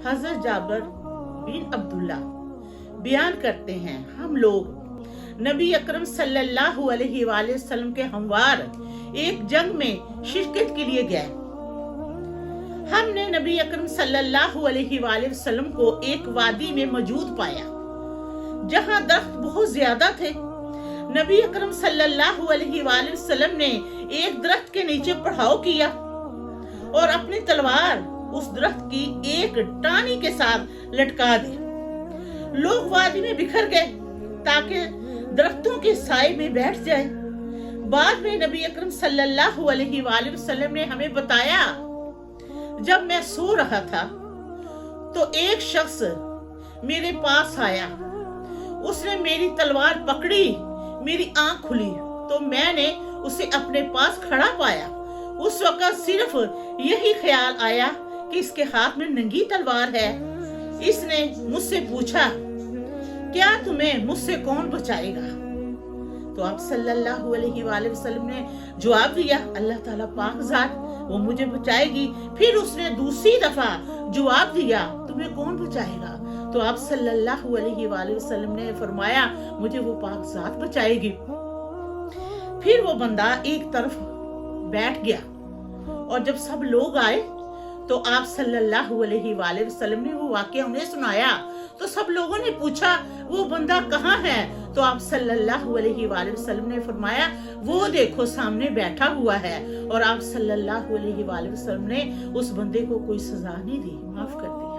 हजरत जाबिर बिन अब्दुल्ला बयान करते हैं, हम लोग नबी अकरम सल्लल्लाहु अलैहि वसल्लम के हमवार एक जंग में शिरकत के लिए गए। हमने नबी अकरम सल्लल्लाहु अलैहि वसल्लम को एक वादी में मौजूद पाया जहां दरख्त बहुत ज्यादा थे। नबी अकरम सल्लल्लाहु अलैहि वसल्लम ने एक दरख्त के नीचे पड़ाव किया और अपनी तलवार उस दरख्त की एक टानी के साथ लटका दी। लोग वादी में बिखर गए ताकि दरख्तों के साए में बैठ जाए। बाद में नबी अकरम सल्लल्लाहु अलैहि वसल्लम ने हमें बताया, जब मैं सो रहा था तो एक शख्स मेरे पास आया। उसने मेरी तलवार पकड़ी, मेरी आंख खुली तो मैंने उसे अपने पास खड़ा पाया। उस वक्त सिर्फ यही ख्याल आया कि इसके हाथ में नंगी तलवार है। इसने मुझसे पूछा, क्या तुम्हें मुझसे कौन बचाएगा? तो आप सल्लल्लाहु अलैहि वसल्लम ने जवाब दिया, अल्लाह ताला पाक ज़ात, वो मुझे बचाएगी। फिर उसने दूसरी दफा जवाब दिया, तुम्हें कौन बचाएगा? तो आप सल्लल्लाहु अलैहि वसल्लम ने फरमाया, मुझे वो पाक ज़ात बचाएगी। फिर वो बंदा एक तरफ बैठ गया और जब सब लोग आए तो आप सल्लल्लाहु अलैहि वसल्लम ने वो वाकया उन्हें सुनाया। तो सब लोगों ने पूछा, वो बंदा कहाँ है? तो आप सल्लल्लाहु अलैहि वसल्लम ने फरमाया, वो देखो सामने बैठा हुआ है। और आप सल्लल्लाहु अलैहि वसल्लम ने उस बंदे को कोई सजा नहीं दी, माफ कर दी।